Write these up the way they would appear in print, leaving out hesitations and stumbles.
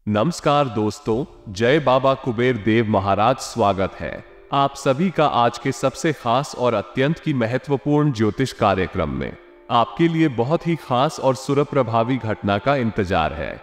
नमस्कार दोस्तों, जय बाबा कुबेर देव महाराज। स्वागत है आप सभी का आज के सबसे खास और अत्यंत की महत्वपूर्ण ज्योतिष कार्यक्रम में। आपके लिए बहुत ही खास और सुरप्रभावी घटना का इंतजार है।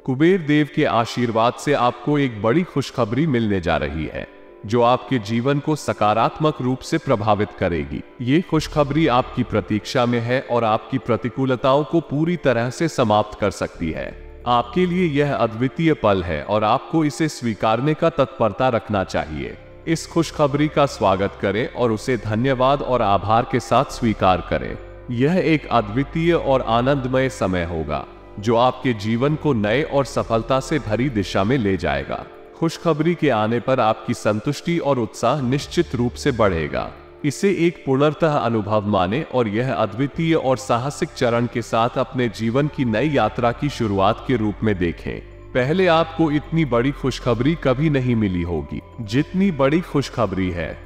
कुबेर देव के आशीर्वाद से आपको एक बड़ी खुशखबरी मिलने जा रही है जो आपके जीवन को सकारात्मक रूप से प्रभावित करेगी। ये खुशखबरी आपकी प्रतीक्षा में है और आपकी प्रतिकूलताओं को पूरी तरह से समाप्त कर सकती है। आपके लिए यह अद्वितीय पल है और आपको इसे स्वीकारने का तत्परता रखना चाहिए। इस खुशखबरी का स्वागत करें और उसे धन्यवाद और आभार के साथ स्वीकार करें। यह एक अद्वितीय और आनंदमय समय होगा जो आपके जीवन को नए और सफलता से भरी दिशा में ले जाएगा। खुशखबरी के आने पर आपकी संतुष्टि और उत्साह निश्चित रूप से बढ़ेगा। इसे एक पूर्णतः अनुभव माने और यह अद्वितीय और साहसिक चरण के साथ अपने जीवन की नई यात्रा की शुरुआत के रूप में देखें। पहले आपको इतनी बड़ी खुशखबरी कभी नहीं मिली होगी जितनी बड़ी खुशखबरी है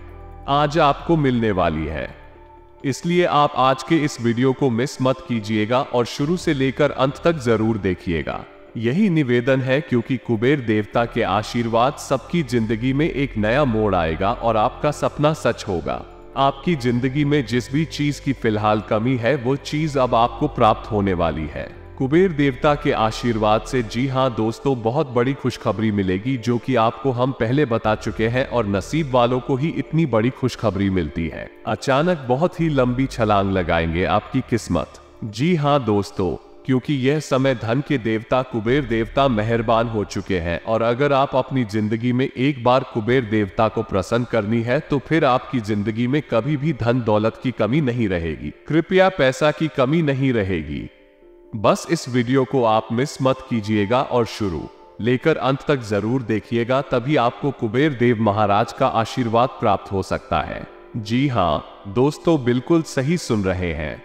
आज आपको मिलने वाली है। इसलिए आप आज के इस वीडियो को मिस मत कीजिएगा और शुरू से लेकर अंत तक जरूर देखिएगा। यही निवेदन है क्योंकि कुबेर देवता के आशीर्वाद सबकी जिंदगी में एक नया मोड़ आएगा और आपका सपना सच होगा। आपकी जिंदगी में जिस भी चीज की फिलहाल कमी है वो चीज अब आपको प्राप्त होने वाली है कुबेर देवता के आशीर्वाद से। जी हाँ दोस्तों, बहुत बड़ी खुशखबरी मिलेगी जो कि आपको हम पहले बता चुके हैं और नसीब वालों को ही इतनी बड़ी खुशखबरी मिलती है। अचानक बहुत ही लंबी छलांग लगाएंगे आपकी किस्मत। जी हाँ दोस्तों, क्योंकि यह समय धन के देवता कुबेर देवता मेहरबान हो चुके हैं और अगर आप अपनी जिंदगी में एक बार कुबेर देवता को प्रसन्न करनी है तो फिर आपकी जिंदगी में कभी भी धन दौलत की कमी नहीं रहेगी। कृपया पैसा की कमी नहीं रहेगी। बस इस वीडियो को आप मिस मत कीजिएगा और शुरू लेकर अंत तक जरूर देखिएगा, तभी आपको कुबेर देव महाराज का आशीर्वाद प्राप्त हो सकता है। जी हाँ दोस्तों, बिल्कुल सही सुन रहे हैं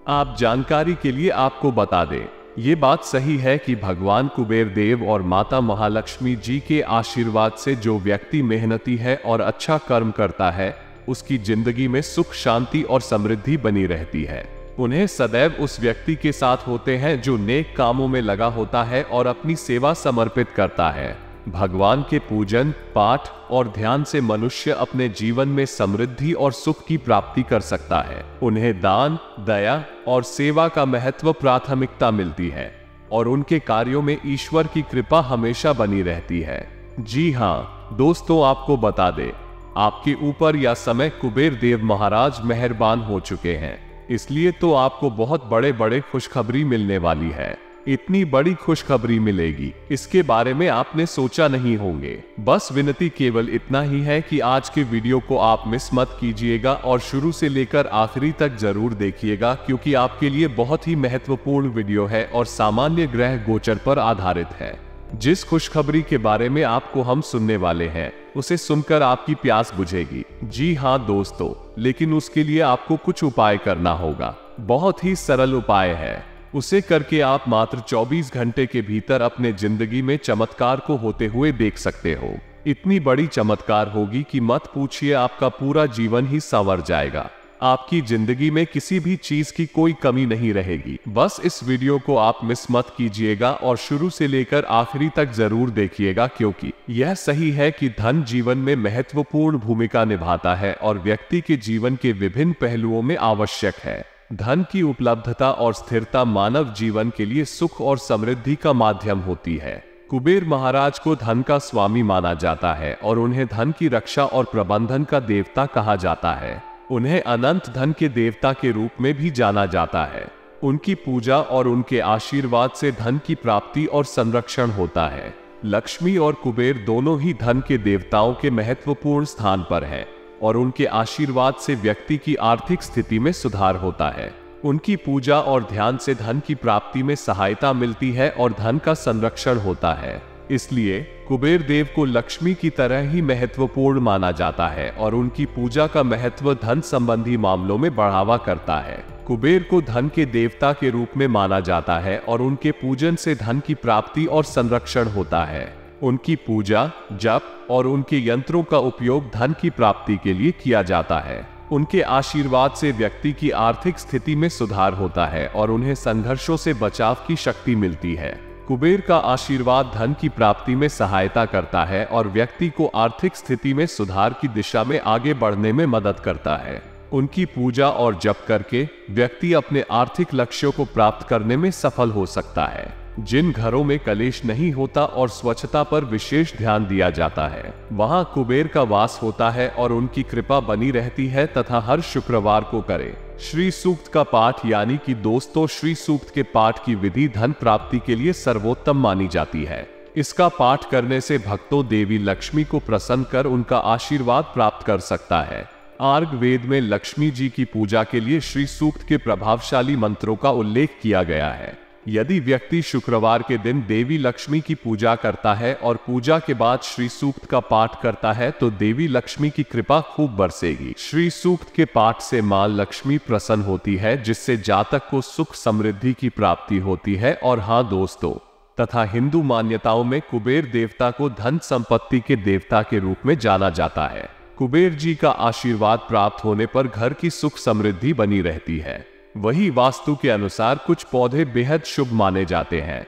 आप। जानकारी के लिए आपको बता दें, ये बात सही है कि भगवान कुबेर देव और माता महालक्ष्मी जी के आशीर्वाद से जो व्यक्ति मेहनती है और अच्छा कर्म करता है उसकी जिंदगी में सुख, शांति और समृद्धि बनी रहती है। उन्हें सदैव उस व्यक्ति के साथ होते हैं जो नेक कामों में लगा होता है और अपनी सेवा समर्पित करता है। भगवान के पूजन, पाठ और ध्यान से मनुष्य अपने जीवन में समृद्धि और सुख की प्राप्ति कर सकता है। उन्हें दान, दया और सेवा का महत्व प्राथमिकता मिलती है और उनके कार्यों में ईश्वर की कृपा हमेशा बनी रहती है। जी हाँ दोस्तों, आपको बता दें, आपके ऊपर यह समय कुबेर देव महाराज मेहरबान हो चुके हैं, इसलिए तो आपको बहुत बड़े बड़े खुशखबरी मिलने वाली है। इतनी बड़ी खुशखबरी मिलेगी इसके बारे में आपने सोचा नहीं होंगे। बस विनती केवल इतना ही है कि आज के वीडियो को आप मिस मत कीजिएगा और शुरू से लेकर आखिरी तक जरूर देखिएगा क्योंकि आपके लिए बहुत ही महत्वपूर्ण वीडियो है और सामान्य ग्रह गोचर पर आधारित है। जिस खुशखबरी के बारे में आपको हम सुनने वाले हैं उसे सुनकर आपकी प्यास बुझेगी। जी हाँ दोस्तों, लेकिन उसके लिए आपको कुछ उपाय करना होगा। बहुत ही सरल उपाय है, उसे करके आप मात्र 24 घंटे के भीतर अपने जिंदगी में चमत्कार को होते हुए देख सकते हो। इतनी बड़ी चमत्कार होगी कि मत पूछिए, आपका पूरा जीवन ही संवर जाएगा। आपकी जिंदगी में किसी भी चीज की कोई कमी नहीं रहेगी। बस इस वीडियो को आप मिस मत कीजिएगा और शुरू से लेकर आखिरी तक जरूर देखिएगा क्योंकि यह सही है कि धन जीवन में महत्वपूर्ण भूमिका निभाता है और व्यक्ति के जीवन के विभिन्न पहलुओं में आवश्यक है। धन की उपलब्धता और स्थिरता मानव जीवन के लिए सुख और समृद्धि का माध्यम होती है। कुबेर महाराज को धन का स्वामी माना जाता है और उन्हें धन की रक्षा और प्रबंधन का देवता कहा जाता है। उन्हें अनंत धन के देवता के रूप में भी जाना जाता है। उनकी पूजा और उनके आशीर्वाद से धन की प्राप्ति और संरक्षण होता है। लक्ष्मी और कुबेर दोनों ही धन के देवताओं के महत्वपूर्ण स्थान पर हैं और उनके आशीर्वाद से व्यक्ति की आर्थिक स्थिति में सुधार होता है। उनकी पूजा और ध्यान से धन की प्राप्ति में सहायता मिलती है और धन का संरक्षण होता है। इसलिए कुबेर देव को लक्ष्मी की तरह ही महत्वपूर्ण माना जाता है और उनकी पूजा का महत्व धन संबंधी मामलों में बढ़ावा करता है। कुबेर को धन के देवता के रूप में माना जाता है और उनके पूजन से धन की प्राप्ति और संरक्षण होता है। उनकी पूजा, जप और उनके यंत्रों का उपयोग धन की प्राप्ति के लिए किया जाता है। उनके आशीर्वाद से व्यक्ति की आर्थिक स्थिति में सुधार होता है और उन्हें संघर्षों से बचाव की शक्ति मिलती है। कुबेर का आशीर्वाद धन की प्राप्ति में सहायता करता है और व्यक्ति को आर्थिक स्थिति में सुधार की दिशा में आगे बढ़ने में मदद करता है। उनकी पूजा और जप करके व्यक्ति अपने आर्थिक लक्ष्यों को प्राप्त करने में सफल हो सकता है। जिन घरों में कलेश नहीं होता और स्वच्छता पर विशेष ध्यान दिया जाता है, वहां कुबेर का वास होता है और उनकी कृपा बनी रहती है तथा हर शुक्रवार को करें। श्री सूक्त का पाठ यानी कि दोस्तों श्री सूक्त के पाठ की विधि धन प्राप्ति के लिए सर्वोत्तम मानी जाती है। इसका पाठ करने से भक्तों देवी लक्ष्मी को प्रसन्न कर उनका आशीर्वाद प्राप्त कर सकता है। आर्ग वेद में लक्ष्मी जी की पूजा के लिए श्री सूक्त के प्रभावशाली मंत्रों का उल्लेख किया गया है। यदि व्यक्ति शुक्रवार के दिन देवी लक्ष्मी की पूजा करता है और पूजा के बाद श्री सूक्त का पाठ करता है तो देवी लक्ष्मी की कृपा खूब बरसेगी। श्री सूक्त के पाठ से मां लक्ष्मी प्रसन्न होती है, जिससे जातक को सुख समृद्धि की प्राप्ति होती है। और हाँ दोस्तों, तथा हिंदू मान्यताओं में कुबेर देवता को धन संपत्ति के देवता के रूप में जाना जाता है। कुबेर जी का आशीर्वाद प्राप्त होने पर घर की सुख समृद्धि बनी रहती है। वही वास्तु के अनुसार कुछ पौधे बेहद शुभ माने जाते हैं,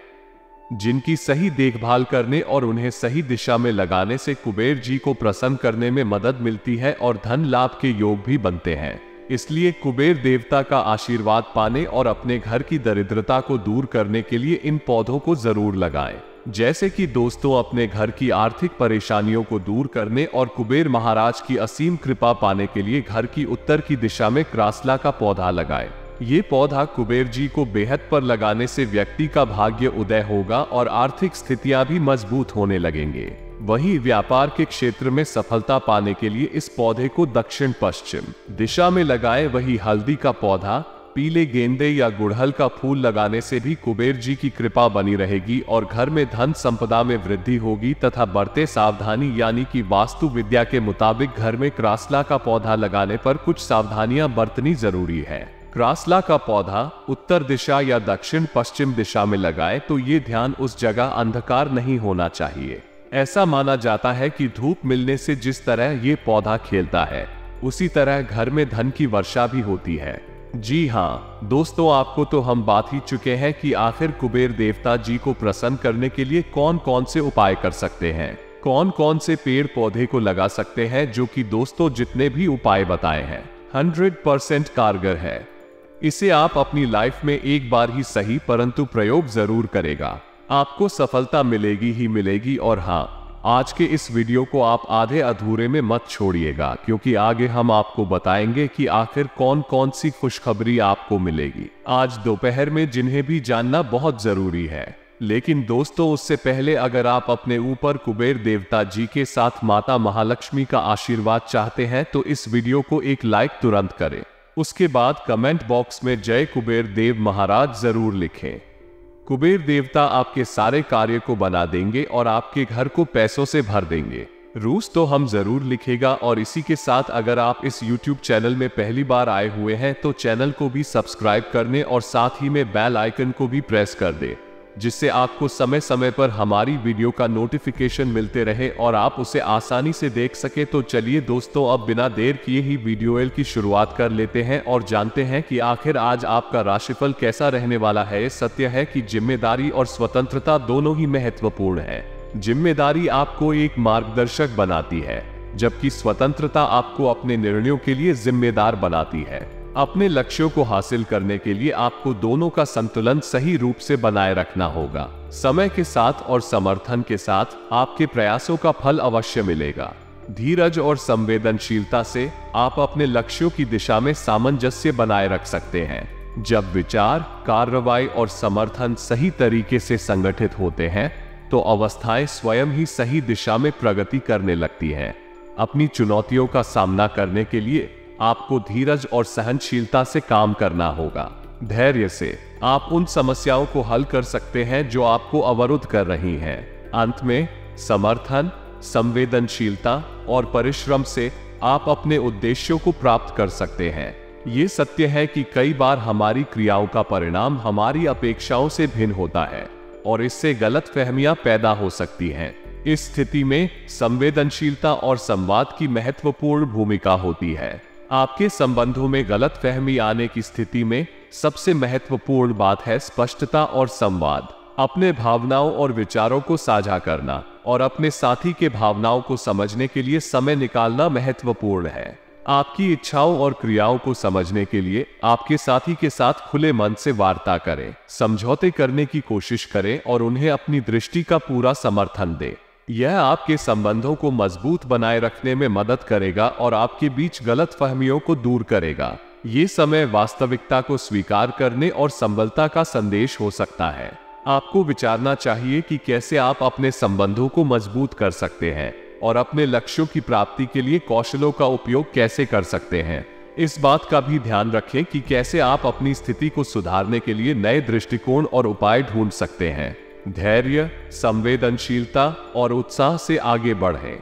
जिनकी सही देखभाल करने और उन्हें सही दिशा में लगाने से कुबेर जी को प्रसन्न करने में मदद मिलती है और धन लाभ के योग भी बनते हैं। इसलिए कुबेर देवता का आशीर्वाद पाने और अपने घर की दरिद्रता को दूर करने के लिए इन पौधों को जरूर लगाएं। जैसे कि दोस्तों अपने घर की आर्थिक परेशानियों को दूर करने और कुबेर महाराज की असीम कृपा पाने के लिए घर की उत्तर की दिशा में क्रासला का पौधा लगाएं। ये पौधा कुबेर जी को बेहद पर लगाने से व्यक्ति का भाग्य उदय होगा और आर्थिक स्थितियां भी मजबूत होने लगेंगे। वहीं व्यापार के क्षेत्र में सफलता पाने के लिए इस पौधे को दक्षिण पश्चिम दिशा में लगाएं। वही हल्दी का पौधा, पीले गेंदे या गुड़हल का फूल लगाने से भी कुबेर जी की कृपा बनी रहेगी और घर में धन संपदा में वृद्धि होगी। तथा बढ़ते सावधानी यानी कि वास्तु विद्या के मुताबिक घर में क्रासला का पौधा लगाने पर कुछ सावधानियां बरतनी जरूरी है। क्रासला का पौधा उत्तर दिशा या दक्षिण पश्चिम दिशा में लगाएं तो ये ध्यान उस जगह अंधकार नहीं होना चाहिए। ऐसा माना जाता है कि धूप मिलने से जिस तरह ये पौधा खिलता है, उसी तरह घर में धन की वर्षा भी होती है। जी हाँ दोस्तों, आपको तो हम बात ही चुके हैं कि आखिर कुबेर देवता जी को प्रसन्न करने के लिए कौन कौन से उपाय कर सकते हैं, कौन कौन से पेड़ पौधे को लगा सकते हैं, जो कि दोस्तों जितने भी उपाय बताए हैं 100% कारगर है। इसे आप अपनी लाइफ में एक बार ही सही परंतु प्रयोग जरूर करेगा, आपको सफलता मिलेगी ही मिलेगी। और हाँ, आज के इस वीडियो को आप आधे अधूरे में मत छोड़िएगा, क्योंकि आगे हम आपको बताएंगे कि आखिर कौन कौन सी खुशखबरी आपको मिलेगी आज दोपहर में, जिन्हें भी जानना बहुत जरूरी है। लेकिन दोस्तों उससे पहले अगर आप अपने ऊपर कुबेर देवता जी के साथ माता महालक्ष्मी का आशीर्वाद चाहते हैं तो इस वीडियो को एक लाइक तुरंत करें। उसके बाद कमेंट बॉक्स में जय कुबेर देव महाराज जरूर लिखें। कुबेर देवता आपके सारे कार्य को बना देंगे और आपके घर को पैसों से भर देंगे। रूस तो हम जरूर लिखेगा। और इसी के साथ अगर आप इस YouTube चैनल में पहली बार आए हुए हैं तो चैनल को भी सब्सक्राइब करने और साथ ही में बेल आइकन को भी प्रेस कर दे, जिससे आपको समय समय पर हमारी वीडियो का नोटिफिकेशन मिलते रहे और आप उसे आसानी से देख सके। तो चलिए दोस्तों, अब बिना देर किए ही वीडियो की शुरुआत कर लेते हैं और जानते हैं कि आखिर आज आपका राशिफल कैसा रहने वाला है। सत्य है कि जिम्मेदारी और स्वतंत्रता दोनों ही महत्वपूर्ण है। जिम्मेदारी आपको एक मार्गदर्शक बनाती है, जबकि स्वतंत्रता आपको अपने निर्णयों के लिए जिम्मेदार बनाती है। अपने लक्ष्यों को हासिल करने के लिए आपको दोनों का संतुलन सही रूप से बनाए रखना होगा। समय के साथ और समर्थन के साथ आपके प्रयासों का फल अवश्य मिलेगा। धीरज और संवेदनशीलता से आप अपने लक्ष्यों की दिशा में सामंजस्य बनाए रख सकते हैं। जब विचार, कार्रवाई और समर्थन सही तरीके से संगठित होते हैं तो अवस्थाएं स्वयं ही सही दिशा में प्रगति करने लगती हैं। अपनी चुनौतियों का सामना करने के लिए आपको धीरज और सहनशीलता से काम करना होगा। धैर्य से आप उन समस्याओं को हल कर सकते हैं जो आपको अवरुद्ध कर रही हैं। अंत में समर्थन, संवेदनशीलता और परिश्रम से आप अपने उद्देश्यों को प्राप्त कर सकते हैं। ये सत्य है कि कई बार हमारी क्रियाओं का परिणाम हमारी अपेक्षाओं से भिन्न होता है और इससे गलतफहमियां पैदा हो सकती हैं। इस स्थिति में संवेदनशीलता और संवाद की महत्वपूर्ण भूमिका होती है। आपके संबंधों में गलतफहमी आने की स्थिति में सबसे महत्वपूर्ण बात है स्पष्टता और संवाद। अपने भावनाओं और विचारों को साझा करना और अपने साथी के भावनाओं को समझने के लिए समय निकालना महत्वपूर्ण है। आपकी इच्छाओं और क्रियाओं को समझने के लिए आपके साथी के साथ खुले मन से वार्ता करें, समझौते करने की कोशिश करें और उन्हें अपनी दृष्टि का पूरा समर्थन दें। यह आपके संबंधों को मजबूत बनाए रखने में मदद करेगा और आपके बीच गलतफहमियों को दूर करेगा। ये समय वास्तविकता को स्वीकार करने और संबलता का संदेश हो सकता है। आपको विचारना चाहिए कि कैसे आप अपने संबंधों को मजबूत कर सकते हैं और अपने लक्ष्यों की प्राप्ति के लिए कौशलों का उपयोग कैसे कर सकते हैं। इस बात का भी ध्यान रखें कि कैसे आप अपनी स्थिति को सुधारने के लिए नए दृष्टिकोण और उपाय ढूंढ सकते हैं। धैर्य, संवेदनशीलता और उत्साह से आगे बढ़ें।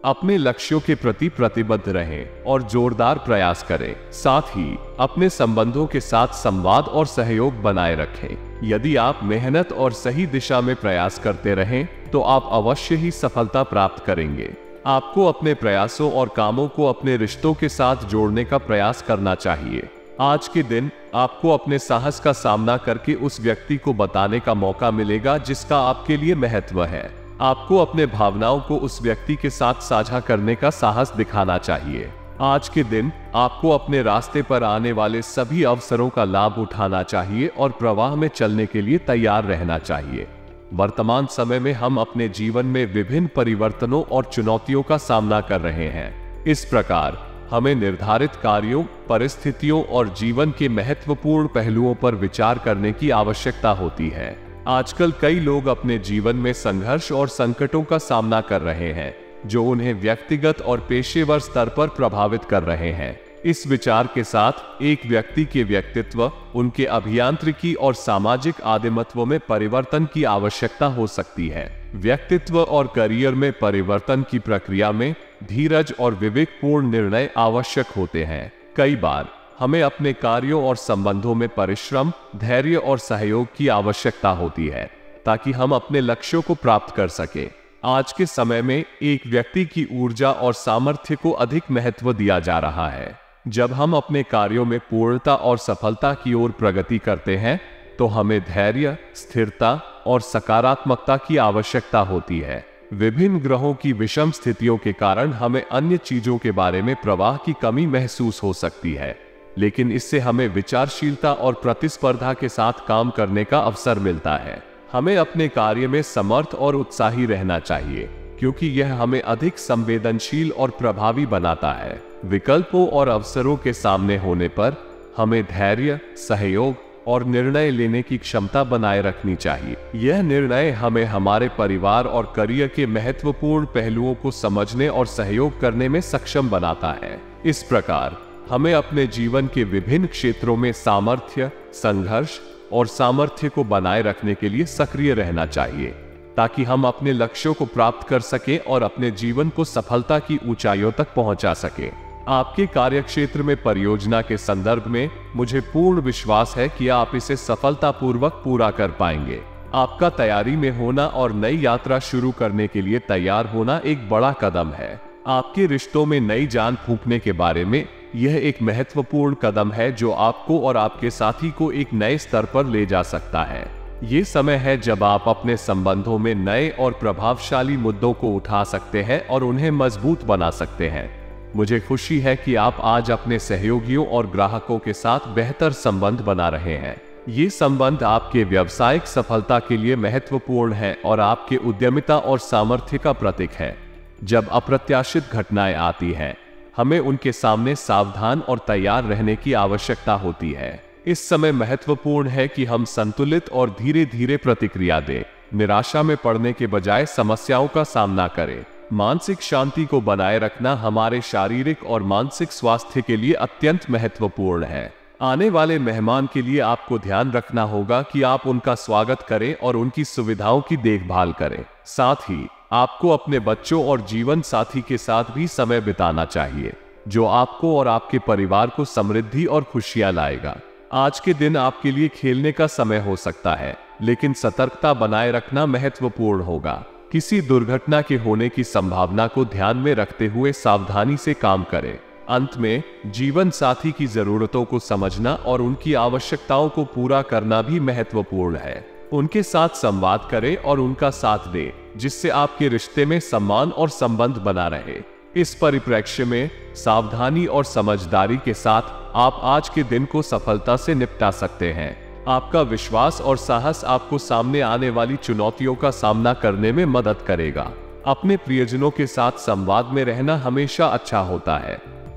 अपने लक्ष्यों के प्रति प्रतिबद्ध रहें और जोरदार प्रयास करें। साथ ही अपने संबंधों के साथ संवाद और सहयोग बनाए रखें। यदि आप मेहनत और सही दिशा में प्रयास करते रहें तो आप अवश्य ही सफलता प्राप्त करेंगे। आपको अपने प्रयासों और कामों को अपने रिश्तों के साथ जोड़ने का प्रयास करना चाहिए। आज के दिन आपको अपने साहस का सामना करके उस व्यक्ति को बताने का मौका मिलेगा जिसका आपके लिए महत्व है। आपको अपने भावनाओं को उस व्यक्ति के साथ साझा करने का साहस दिखाना चाहिए। आज के दिन आपको अपने रास्ते पर आने वाले सभी अवसरों का लाभ उठाना चाहिए और प्रवाह में चलने के लिए तैयार रहना चाहिए। वर्तमान समय में हम अपने जीवन में विभिन्न परिवर्तनों और चुनौतियों का सामना कर रहे हैं। इस प्रकार हमें निर्धारित कार्यों, परिस्थितियों और जीवन के महत्वपूर्ण पहलुओं पर विचार करने की आवश्यकता होती है। आजकल कई लोग अपने जीवन में संघर्ष और संकटों का सामना कर रहे हैं जो उन्हें व्यक्तिगत और पेशेवर स्तर पर प्रभावित कर रहे हैं। इस विचार के साथ एक व्यक्ति के व्यक्तित्व, उनके अभियांत्रिकी और सामाजिक आदिमत्व में परिवर्तन की आवश्यकता हो सकती है। व्यक्तित्व और करियर में परिवर्तन की प्रक्रिया में धीरज और विवेकपूर्ण निर्णय आवश्यक होते हैं। कई बार हमें अपने कार्यों और संबंधों में परिश्रम, धैर्य और सहयोग की आवश्यकता होती है ताकि हम अपने लक्ष्यों को प्राप्त कर सके। आज के समय में एक व्यक्ति की ऊर्जा और सामर्थ्य को अधिक महत्व दिया जा रहा है। जब हम अपने कार्यों में पूर्णता और सफलता की ओर प्रगति करते हैं तो हमें धैर्य, स्थिरता और सकारात्मकता की आवश्यकता होती है। विभिन्न ग्रहों की विषम स्थितियों के कारण हमें अन्य चीजों के बारे में प्रवाह की कमी महसूस हो सकती है, लेकिन इससे हमें विचारशीलता और प्रतिस्पर्धा के साथ काम करने का अवसर मिलता है। हमें अपने कार्य में समर्थ और उत्साही रहना चाहिए क्योंकि यह हमें अधिक संवेदनशील और प्रभावी बनाता है। विकल्पों और अवसरों के सामने होने पर हमें धैर्य, सहयोग और निर्णय लेने की क्षमता बनाए रखनी चाहिए। यह निर्णय हमें हमारे परिवार और करियर के महत्वपूर्ण पहलुओं को समझने और सहयोग करने में सक्षम बनाता है। इस प्रकार हमें अपने जीवन के विभिन्न क्षेत्रों में सामर्थ्य, संघर्ष और सामर्थ्य को बनाए रखने के लिए सक्रिय रहना चाहिए ताकि हम अपने लक्ष्यों को प्राप्त कर सकें और अपने जीवन को सफलता की ऊंचाइयों तक पहुंचा सकें। आपके कार्यक्षेत्र में परियोजना के संदर्भ में मुझे पूर्ण विश्वास है कि आप इसे सफलतापूर्वक पूरा कर पाएंगे। आपका तैयारी में होना और नई यात्रा शुरू करने के लिए तैयार होना एक बड़ा कदम है। आपके रिश्तों में नई जान फूंकने के बारे में यह एक महत्वपूर्ण कदम है जो आपको और आपके साथी को एक नए स्तर पर ले जा सकता है। ये समय है जब आप अपने संबंधों में नए और प्रभावशाली मुद्दों को उठा सकते हैं और उन्हें मजबूत बना सकते हैं। मुझे खुशी है कि आप आज अपने सहयोगियों और ग्राहकों के साथ बेहतर संबंध बना रहे हैं। ये संबंध आपके व्यावसायिक सफलता के लिए महत्वपूर्ण है और आपके उद्यमिता और सामर्थ्य का प्रतीक है। जब अप्रत्याशित घटनाएं आती हैं, हमें उनके सामने सावधान और तैयार रहने की आवश्यकता होती है। इस समय महत्वपूर्ण है कि हम संतुलित और धीरे धीरे प्रतिक्रिया दें। निराशा में पड़ने के बजाय समस्याओं का सामना करें। मानसिक शांति को बनाए रखना हमारे शारीरिक और मानसिक स्वास्थ्य के लिए अत्यंत महत्वपूर्ण है। आने वाले मेहमान के लिए आपको ध्यान रखना होगा कि आप उनका स्वागत करें और उनकी सुविधाओं की देखभाल करें। साथ ही आपको अपने बच्चों और जीवन साथी के साथ भी समय बिताना चाहिए, जो आपको और आपके परिवार को समृद्धि और खुशियां लाएगा। आज के दिन आपके लिए खेलने का समय हो सकता है, लेकिन सतर्कता बनाए रखना महत्वपूर्ण होगा। किसी दुर्घटना के होने की संभावना को ध्यान में रखते हुए सावधानी से काम करें। अंत में जीवन साथी की जरूरतों को समझना और उनकी आवश्यकताओं को पूरा करना भी महत्वपूर्ण है। उनके साथ संवाद करें और उनका साथ दें, जिससे आपके रिश्ते में सम्मान और संबंध बना रहे। इस परिप्रेक्ष्य में सावधानी और समझदारी के साथ आप आज के दिन को सफलता से निपटा सकते हैं। आपका विश्वास और साहस आपको सामने आने वाली चुनौतियों का सामना करने में मदद करेगा। अपने प्रियजनों के साथ संवाद में रहना हमेशा अच्छा होता है,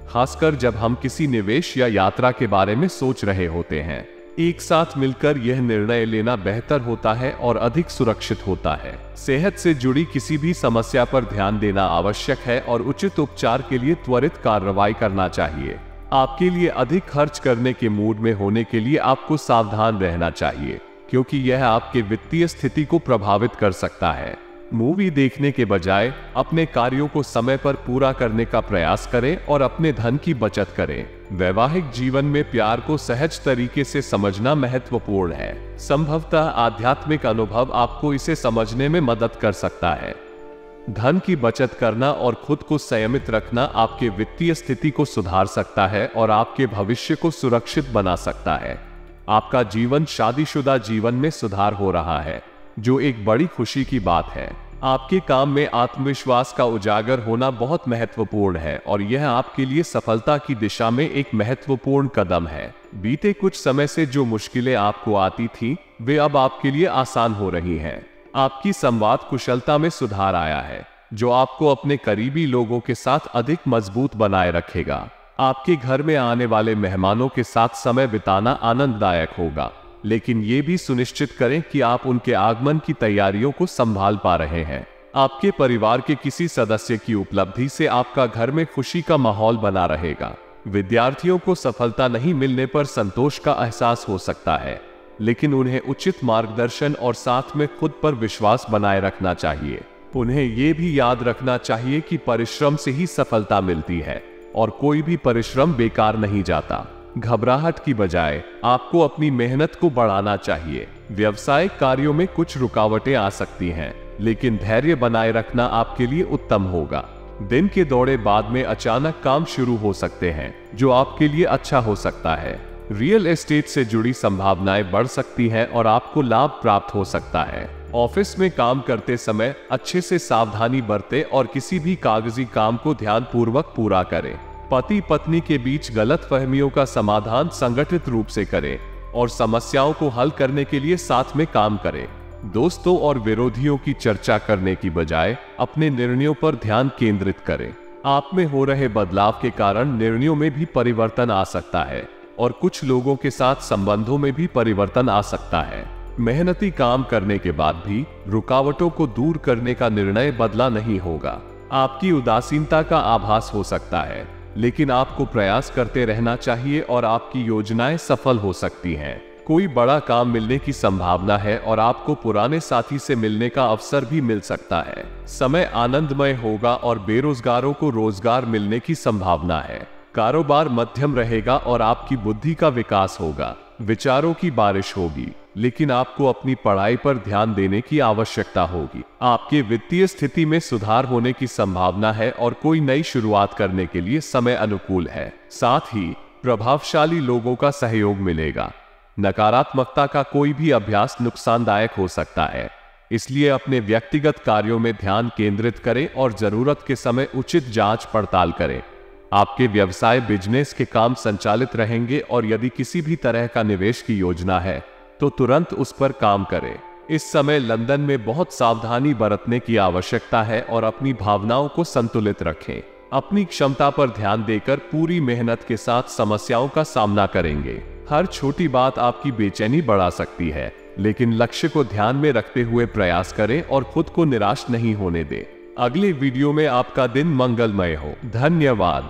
खासकर जब हम किसी निवेश या यात्रा के बारे में सोच रहे होते हैं। एक साथ मिलकर यह निर्णय लेना बेहतर होता है और अधिक सुरक्षित होता है। सेहत से जुड़ी किसी भी समस्या पर ध्यान देना आवश्यक है और उचित उपचार के लिए त्वरित कार्रवाई करना चाहिए। आपके लिए अधिक खर्च करने के मूड में होने के लिए आपको सावधान रहना चाहिए, क्योंकि यह आपके वित्तीय स्थिति को प्रभावित कर सकता है। मूवी देखने के बजाय अपने कार्यों को समय पर पूरा करने का प्रयास करें और अपने धन की बचत करें। वैवाहिक जीवन में प्यार को सहज तरीके से समझना महत्वपूर्ण है। संभवतः आध्यात्मिक अनुभव आपको इसे समझने में मदद कर सकता है। धन की बचत करना और खुद को संयमित रखना आपके वित्तीय स्थिति को सुधार सकता है और आपके भविष्य को सुरक्षित बना सकता है। आपका जीवन शादीशुदा जीवन में सुधार हो रहा है, जो एक बड़ी खुशी की बात है। आपके काम में आत्मविश्वास का उजागर होना बहुत महत्वपूर्ण है और यह आपके लिए सफलता की दिशा में एक महत्वपूर्ण कदम है। बीते कुछ समय से जो मुश्किलें आपको आती थीं, वे अब आपके लिए आसान हो रही हैं। आपकी संवाद कुशलता में सुधार आया है, जो आपको अपने करीबी लोगों के साथ अधिक मजबूत बनाए रखेगा। आपके घर में आने वाले मेहमानों के साथ समय बिताना आनंददायक होगा, लेकिन ये भी सुनिश्चित करें कि आप उनके आगमन की तैयारियों को संभाल पा रहे हैं। आपके परिवार के किसी सदस्य की उपलब्धि से आपका घर में खुशी का माहौल बना रहेगा। विद्यार्थियों को सफलता नहीं मिलने पर संतोष का एहसास हो सकता है, लेकिन उन्हें उचित मार्गदर्शन और साथ में खुद पर विश्वास बनाए रखना चाहिए। उन्हें यह भी याद रखना चाहिए कि परिश्रम से ही सफलता मिलती है और कोई भी परिश्रम बेकार नहीं जाता। घबराहट की बजाय आपको अपनी मेहनत को बढ़ाना चाहिए। व्यवसायिक कार्यों में कुछ रुकावटें आ सकती हैं, लेकिन धैर्य बनाए रखना आपके लिए उत्तम होगा। दिन के दौरे बाद में अचानक काम शुरू हो सकते हैं, जो आपके लिए अच्छा हो सकता है। रियल एस्टेट से जुड़ी संभावनाएं बढ़ सकती हैं और आपको लाभ प्राप्त हो सकता है। ऑफिस में काम करते समय अच्छे से सावधानी बरतें और किसी भी कागजी काम को ध्यानपूर्वक पूरा करें। पति पत्नी के बीच गलतफहमियों का समाधान संगठित रूप से करें और समस्याओं को हल करने के लिए साथ में काम करें। दोस्तों और विरोधियों की चर्चा करने की बजाय अपने निर्णयों पर ध्यान केंद्रित करें। आप में हो रहे बदलाव के कारण निर्णयों में भी परिवर्तन आ सकता है और कुछ लोगों के साथ संबंधों में भी परिवर्तन आ सकता है। मेहनती काम करने के बाद भी रुकावटों को दूर करने का निर्णय बदला नहीं होगा। आपकी उदासीनता का आभास हो सकता है, लेकिन आपको प्रयास करते रहना चाहिए और आपकी योजनाएं सफल हो सकती हैं। कोई बड़ा काम मिलने की संभावना है और आपको पुराने साथी से मिलने का अवसर भी मिल सकता है। समय आनंदमय होगा और बेरोजगारों को रोजगार मिलने की संभावना है। कारोबार मध्यम रहेगा और आपकी बुद्धि का विकास होगा। विचारों की बारिश होगी, लेकिन आपको अपनी पढ़ाई पर ध्यान देने की आवश्यकता होगी। आपके वित्तीय स्थिति में सुधार होने की संभावना है और कोई नई शुरुआत करने के लिए समय अनुकूल है। साथ ही प्रभावशाली लोगों का सहयोग मिलेगा। नकारात्मकता का कोई भी अभ्यास नुकसानदायक हो सकता है, इसलिए अपने व्यक्तिगत कार्यों में ध्यान केंद्रित करें और जरूरत के समय उचित जांच पड़ताल करें। आपके व्यवसाय बिजनेस के काम संचालित रहेंगे और यदि किसी भी तरह का निवेश की योजना है तो तुरंत उस पर काम करें। इस समय लंदन में बहुत सावधानी बरतने की आवश्यकता है और अपनी भावनाओं को संतुलित रखें। अपनी क्षमता पर ध्यान देकर पूरी मेहनत के साथ समस्याओं का सामना करेंगे। हर छोटी बात आपकी बेचैनी बढ़ा सकती है, लेकिन लक्ष्य को ध्यान में रखते हुए प्रयास करें और खुद को निराश नहीं होने दें। अगले वीडियो में आपका दिन मंगलमय हो। धन्यवाद।